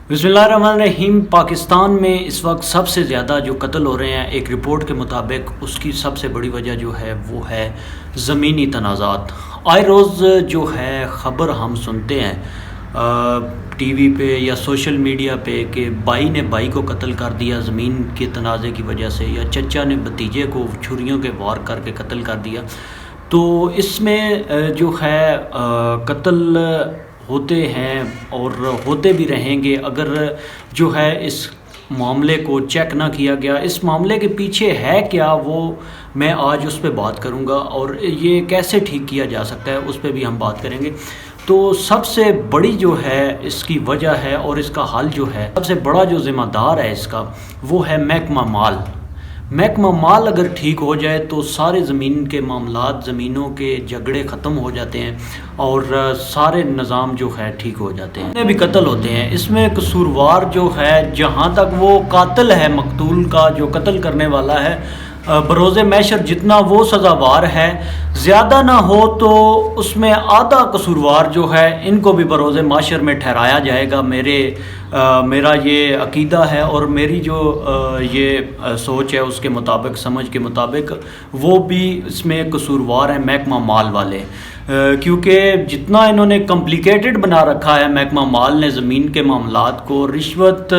بسم اللہ الرحمن الرحیم۔ پاکستان میں اس وقت سب سے زیادہ جو قتل ہو رہے ہیں، ایک رپورٹ کے مطابق اس کی سب سے بڑی وجہ جو ہے وہ ہے زمینی تنازعات۔ آئے روز جو ہے خبر ہم سنتے ہیں ٹی وی پہ یا سوشل میڈیا پہ کہ بھائی نے بھائی کو قتل کر دیا زمین کے تنازع کی وجہ سے، یا چچا نے بھتیجے کو چھریوں کے وار کر کے قتل کر دیا۔ تو اس میں جو ہے قتل ہوتے ہیں اور ہوتے بھی رہیں گے اگر جو ہے اس معاملے کو چیک نہ کیا گیا۔ اس معاملے کے پیچھے ہے کیا، وہ میں آج اس پہ بات کروں گا، اور یہ کیسے ٹھیک کیا جا سکتا ہے اس پہ بھی ہم بات کریں گے۔ تو سب سے بڑی جو ہے اس کی وجہ ہے اور اس کا حل جو ہے، سب سے بڑا جو ذمہ دار ہے اس کا وہ ہے محکمہ مال۔ محکمہ مال اگر ٹھیک ہو جائے تو سارے زمین کے معاملات، زمینوں کے جھگڑے ختم ہو جاتے ہیں اور سارے نظام جو ہے ٹھیک ہو جاتے ہیں۔ جتنے بھی قتل ہوتے ہیں اس میں قصوروار جو ہے، جہاں تک وہ قاتل ہے، مقتول کا جو قتل کرنے والا ہے، بروز محشر جتنا وہ سزاوار ہے، زیادہ نہ ہو تو اس میں آدھا قصوروار جو ہے ان کو بھی بروز محشر میں ٹھہرایا جائے گا۔ میرا یہ عقیدہ ہے اور میری جو یہ سوچ ہے اس کے مطابق، سمجھ کے مطابق، وہ بھی اس میں قصوروار ہیں محکمہ مال والے، کیونکہ جتنا انہوں نے کمپلیکیٹڈ بنا رکھا ہے محکمہ مال نے زمین کے معاملات کو، رشوت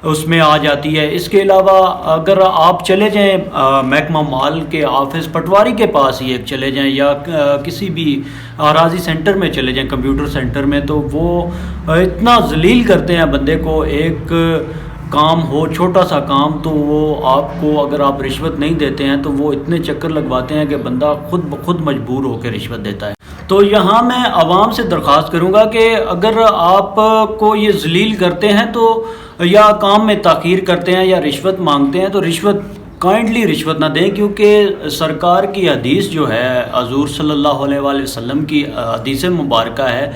اس میں آ جاتی ہے۔ اس کے علاوہ اگر آپ چلے جائیں محکمہ مال کے آفس پٹواری کے پاس ہی ایک چلے جائیں، یا کسی بھی اراضی سینٹر میں چلے جائیں، کمپیوٹر سینٹر میں، تو وہ اتنا ذلیل کرتے ہیں بندے کو۔ ایک کام ہو، چھوٹا سا کام، تو وہ آپ کو اگر آپ رشوت نہیں دیتے ہیں تو وہ اتنے چکر لگواتے ہیں کہ بندہ خود بخود مجبور ہو کے رشوت دیتا ہے۔ تو یہاں میں عوام سے درخواست کروں گا کہ اگر آپ کو یہ ذلیل کرتے ہیں تو، یا کام میں تاخیر کرتے ہیں یا رشوت مانگتے ہیں، تو کائنڈلی رشوت نہ دیں، کیونکہ سرکار کی حدیث جو ہے، حضور صلی اللہ علیہ وآلہ وسلم کی حدیث مبارکہ ہے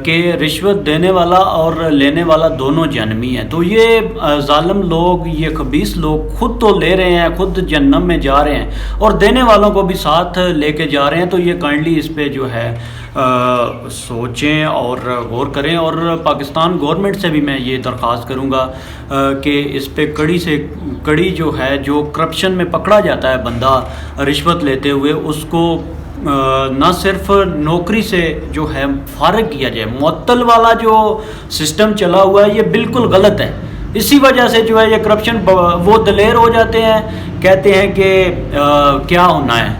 کہ رشوت دینے والا اور لینے والا دونوں جہنمی ہیں۔ تو یہ ظالم لوگ، یہ خبیث لوگ خود تو لے رہے ہیں، خود جہنم میں جا رہے ہیں، اور دینے والوں کو بھی ساتھ لے کے جا رہے ہیں۔ تو یہ کائنڈلی اس پہ جو ہے سوچیں اور غور کریں، اور پاکستان گورنمنٹ سے بھی میں یہ درخواست کروں گا کہ اس پہ کڑی سے کڑی جو ہے، جو کرپشن میں پکڑا جاتا ہے بندہ رشوت لیتے ہوئے، اس کو نہ صرف نوکری سے جو ہے فارغ کیا جائے۔ معطل والا جو سسٹم چلا ہوا ہے یہ بالکل غلط ہے۔ اسی وجہ سے جو ہے یہ کرپشن، وہ دلیر ہو جاتے ہیں، کہتے ہیں کہ کیا ہونا ہے،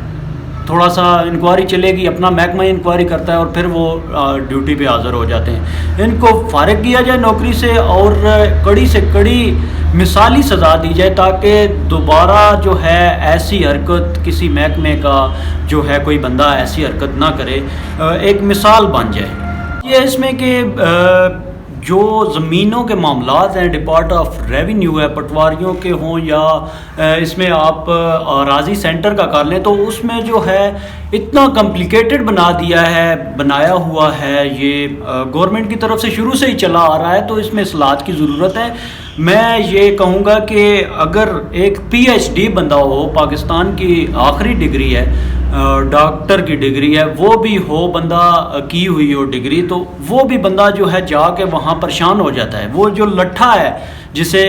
تھوڑا سا انکوائری چلے گی، اپنا محکمہ انکوائری کرتا ہے اور پھر وہ ڈیوٹی پہ حاضر ہو جاتے ہیں۔ ان کو فارغ کیا جائے نوکری سے اور کڑی سے کڑی مثالی سزا دی جائے، تاکہ دوبارہ جو ہے ایسی حرکت کسی محکمے کا جو ہے کوئی بندہ ایسی حرکت نہ کرے، ایک مثال بن جائے۔ یہ اس میں کہ جو زمینوں کے معاملات ہیں، ڈپارٹ آف ریونیو ہے، پٹواریوں کے ہوں یا اس میں آپ اراضی سینٹر کا کر لیں، تو اس میں جو ہے اتنا کمپلیکیٹڈ بنایا ہوا ہے، یہ گورنمنٹ کی طرف سے شروع سے ہی چلا آ رہا ہے، تو اس میں اصلاحات کی ضرورت ہے۔ میں یہ کہوں گا کہ اگر ایک پی ایچ ڈی بندہ ہو، پاکستان کی آخری ڈگری ہے، ڈاکٹر کی ڈگری ہے، وہ بھی ہو بندہ کی ہوئی ہو ڈگری، تو وہ بھی بندہ جو ہے جا کے وہاں پریشان ہو جاتا ہے۔ وہ جو لٹھا ہے جسے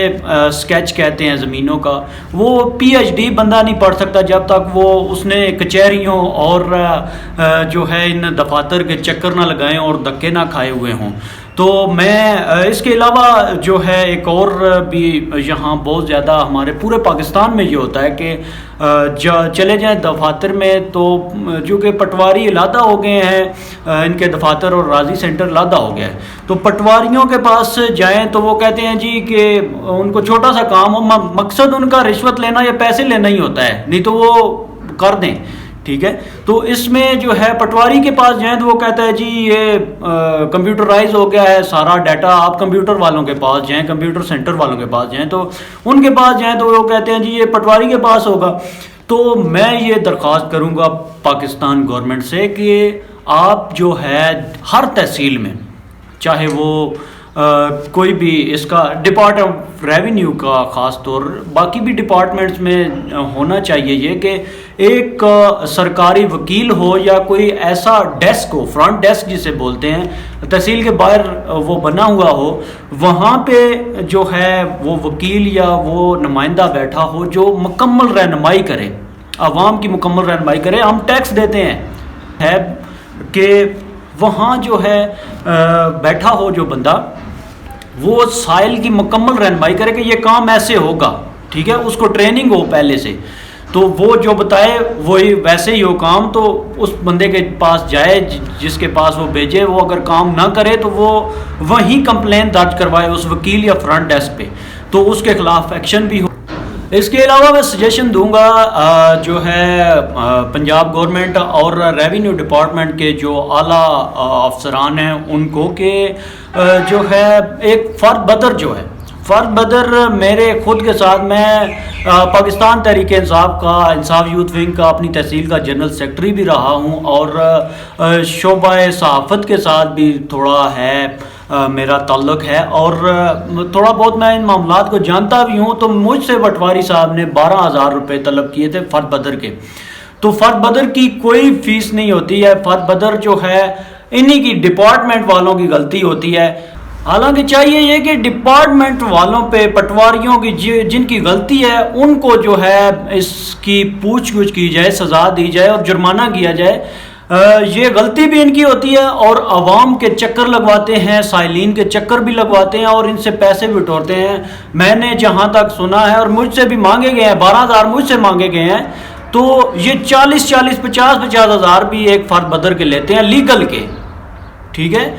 سکیچ کہتے ہیں زمینوں کا، وہ پی ایچ ڈی بندہ نہیں پڑھ سکتا جب تک وہ اس نے کچہریوں اور جو ہے ان دفاتر کے چکر نہ لگائیں اور دھکے نہ کھائے ہوئے ہوں۔ تو میں اس کے علاوہ جو ہے ایک اور بھی یہاں بہت زیادہ ہمارے پورے پاکستان میں یہ ہوتا ہے کہ چلے جائیں دفاتر میں، تو جو کہ پٹواری علیحدہ ہو گئے ہیں، ان کے دفاتر اور اراضی سینٹر علیحدہ ہو گیا ہے، تو پٹواریوں کے پاس جائیں تو وہ کہتے ہیں جی کہ ان کو چھوٹا سا کام ہو، مقصد ان کا رشوت لینا یا پیسے لینا ہی ہوتا ہے، نہیں تو وہ کر دیں، ٹھیک ہے۔ تو اس میں جو ہے پٹواری کے پاس جائیں تو وہ کہتا ہے جی یہ کمپیوٹرائز ہو گیا ہے سارا ڈیٹا، آپ کمپیوٹر والوں کے پاس جائیں، کمپیوٹر سینٹر والوں کے پاس جائیں، تو ان کے پاس جائیں تو وہ کہتے ہیں جی یہ پٹواری کے پاس ہوگا۔ تو میں یہ درخواست کروں گا پاکستان گورنمنٹ سے کہ آپ جو ہے ہر تحصیل میں، چاہے وہ کوئی بھی اس کا ڈپارٹ آف ریونیو کا خاص طور، باقی بھی ڈپارٹمنٹس میں ہونا چاہیے یہ کہ ایک سرکاری وکیل ہو یا کوئی ایسا ڈیسک ہو، فرنٹ ڈیسک جسے بولتے ہیں، تحصیل کے باہر وہ بنا ہوا ہو، وہاں پہ جو ہے وہ وکیل یا وہ نمائندہ بیٹھا ہو جو مکمل رہنمائی کرے، عوام کی مکمل رہنمائی کرے. ہم ٹیکس دیتے ہیں ہے کہ وہاں جو ہے بیٹھا ہو جو بندہ، وہ سائل کی مکمل رہنمائی کرے کہ یہ کام ایسے ہوگا، ٹھیک ہے، اس کو ٹریننگ ہو پہلے سے، تو وہ جو بتائے وہی ویسے ہی ہو کام، تو اس بندے کے پاس جائے جس کے پاس وہ بھیجے، وہ اگر کام نہ کرے تو وہ وہیں کمپلین درج کروائے اس وکیل یا فرنٹ ڈیسک پہ، تو اس کے خلاف ایکشن بھی ہو. اس کے علاوہ میں سجیشن دوں گا جو ہے پنجاب گورنمنٹ اور ریونیو ڈپارٹمنٹ کے جو اعلیٰ افسران ہیں ان کو، کہ جو ہے ایک فرد بدر میرے خود کے ساتھ، میں پاکستان تحریک انصاف کا، انصاف یوتھ ونگ کا، اپنی تحصیل کا جنرل سیکرٹری بھی رہا ہوں، اور شعبہ صحافت کے ساتھ بھی تھوڑا ہے میرا تعلق ہے، اور تھوڑا بہت میں ان معاملات کو جانتا بھی ہوں. تو مجھ سے پٹواری صاحب نے 12,000 روپے طلب کیے تھے فرد بدر کے. تو فرد بدر کی کوئی فیس نہیں ہوتی ہے، فرد بدر جو ہے انہی کی ڈپارٹمنٹ والوں کی غلطی ہوتی ہے. حالانکہ چاہیے یہ کہ ڈپارٹمنٹ والوں پہ، پٹواریوں کی جن کی غلطی ہے ان کو جو ہے اس کی پوچھ گچھ کی جائے، سزا دی جائے اور جرمانہ کیا جائے. یہ غلطی بھی ان کی ہوتی ہے، اور عوام کے چکر لگواتے ہیں، سائلین کے چکر بھی لگواتے ہیں، اور ان سے پیسے بھی اٹھوتے ہیں. میں نے جہاں تک سنا ہے، اور مجھ سے بھی مانگے گئے ہیں، 12,000 مجھ سے مانگے گئے ہیں، تو یہ 40,000 50,000 50,000 بھی ایک فرد بدر کے لیتے ہیں لیگل کے. ٹھیک ہے،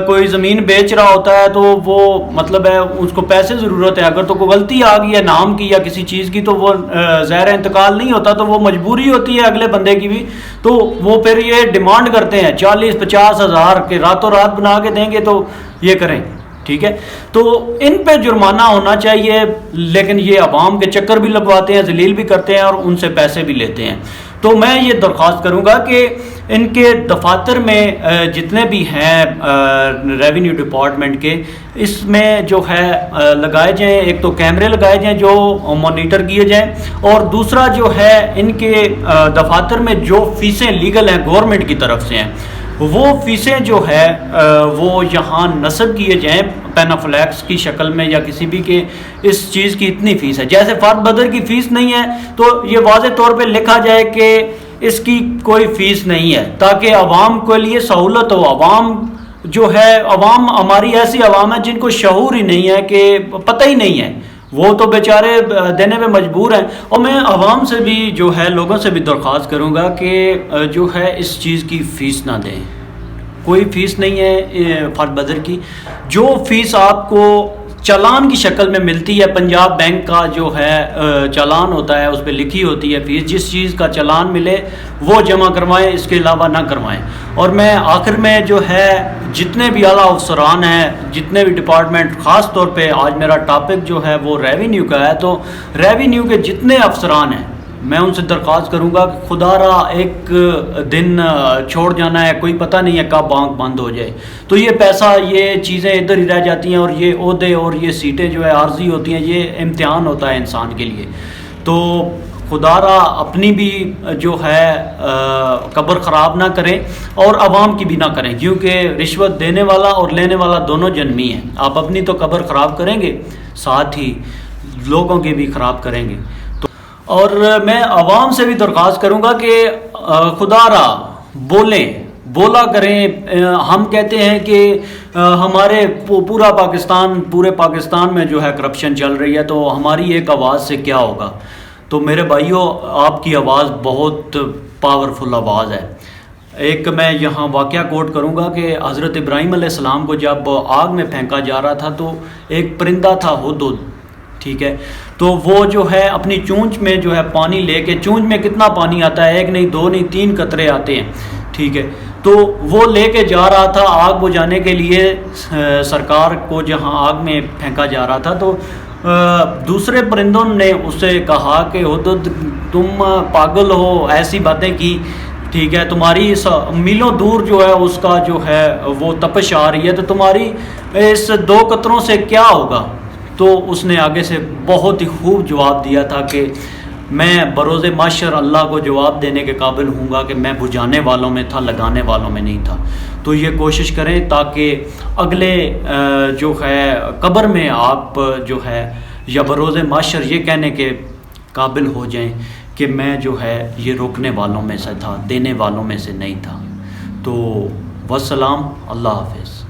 کوئی زمین بیچ رہا ہوتا ہے تو وہ مطلب ہے اس کو پیسے ضرورت ہے، اگر تو کوئی غلطی آ گئی ہے نام کی یا کسی چیز کی، تو وہ ظاہر انتقال نہیں ہوتا، تو وہ مجبوری ہوتی ہے اگلے بندے کی بھی، تو وہ پھر یہ ڈیمانڈ کرتے ہیں 40,000-50,000 کے راتوں رات بنا کے دیں گے تو یہ کریں. ٹھیک ہے، تو ان پہ جرمانہ ہونا چاہیے، لیکن یہ عوام کے چکر بھی لگواتے ہیں، ذلیل بھی کرتے ہیں، اور ان سے پیسے بھی لیتے ہیں. تو میں یہ درخواست کروں گا کہ ان کے دفاتر میں جتنے بھی ہیں ریونیو ڈپارٹمنٹ کے، اس میں جو ہے لگائے جائیں، ایک تو کیمرے لگائے جائیں جو مانیٹر کیے جائیں، اور دوسرا جو ہے ان کے دفاتر میں جو فیسیں لیگل ہیں گورنمنٹ کی طرف سے ہیں، وہ فیسیں جو ہے وہ یہاں نصب کیے جائیں پینافلیکس کی شکل میں یا کسی بھی، کہ اس چیز کی اتنی فیس ہے. جیسے فرد بدر کی فیس نہیں ہے تو یہ واضح طور پہ لکھا جائے کہ اس کی کوئی فیس نہیں ہے، تاکہ عوام کے لیے سہولت ہو. عوام جو ہے، عوام ہماری ایسی عوام ہے جن کو شعور ہی نہیں ہے، کہ پتہ ہی نہیں ہے، وہ تو بیچارے دینے میں مجبور ہیں. اور میں عوام سے بھی جو ہے، لوگوں سے بھی درخواست کروں گا کہ جو ہے اس چیز کی فیس نہ دیں. کوئی فیس نہیں ہے فرد بدر کی. جو فیس آپ کو چالان کی شکل میں ملتی ہے، پنجاب بینک کا جو ہے چالان ہوتا ہے، اس پہ لکھی ہوتی ہے فیس، جس چیز کا چالان ملے وہ جمع کروائیں، اس کے علاوہ نہ کروائیں. اور میں آخر میں جو ہے جتنے بھی اعلیٰ افسران ہیں، جتنے بھی ڈپارٹمنٹ، خاص طور پہ آج میرا ٹاپک جو ہے وہ ریونیو کا ہے، تو ریونیو کے جتنے افسران ہیں میں ان سے درخواست کروں گا کہ خدا را ایک دن چھوڑ جانا ہے، کوئی پتہ نہیں ہے کب بینک بند ہو جائے، تو یہ پیسہ، یہ چیزیں ادھر ہی رہ جاتی ہیں، اور یہ عہدے اور یہ سیٹیں جو ہے عارضی ہوتی ہیں. یہ امتحان ہوتا ہے انسان کے لیے. تو خدا را اپنی بھی جو ہے قبر خراب نہ کریں، اور عوام کی بھی نہ کریں، کیونکہ رشوت دینے والا اور لینے والا دونوں جنمی ہیں. آپ اپنی تو قبر خراب کریں گے، ساتھ ہی لوگوں کی بھی خراب کریں گے. اور میں عوام سے بھی درخواست کروں گا کہ خدا را بولا کریں. ہم کہتے ہیں کہ ہمارے پورے پاکستان میں جو ہے کرپشن چل رہی ہے، تو ہماری ایک آواز سے کیا ہوگا. تو میرے بھائیوں، آپ کی آواز بہت پاورفل آواز ہے. ایک میں یہاں واقعہ کوٹ کروں گا کہ حضرت ابراہیم علیہ السلام کو جب آگ میں پھینکا جا رہا تھا، تو ایک پرندہ تھا ہدہد. ٹھیک ہے، تو وہ جو ہے اپنی چونچ میں جو ہے پانی لے کے، چونچ میں کتنا پانی آتا ہے، 1 نہیں 2 نہیں 3 قطرے آتے ہیں. ٹھیک ہے، تو وہ لے کے جا رہا تھا آگ بجھانے کے لیے سرکار کو، جہاں آگ میں پھینکا جا رہا تھا. تو دوسرے پرندوں نے اسے کہا کہ ہدہد تم پاگل ہو، ایسی باتیں کی. ٹھیک ہے، تمہاری میلوں دور جو ہے اس کا جو ہے وہ تپش آ رہی ہے، تو تمہاری اس 2 قطروں سے کیا ہوگا. تو اس نے آگے سے بہت ہی خوب جواب دیا تھا کہ میں بروز معاشر اللہ کو جواب دینے کے قابل ہوں گا کہ میں بجھانے والوں میں تھا، لگانے والوں میں نہیں تھا۔ تو یہ کوشش کریں تاکہ اگلے جو ہے قبر میں آپ جو ہے یا بروز معاشر یہ کہنے کے قابل ہو جائیں کہ میں جو ہے یہ روکنے والوں میں سے تھا، دینے والوں میں سے نہیں تھا۔ تو والسلام، اللہ حافظ۔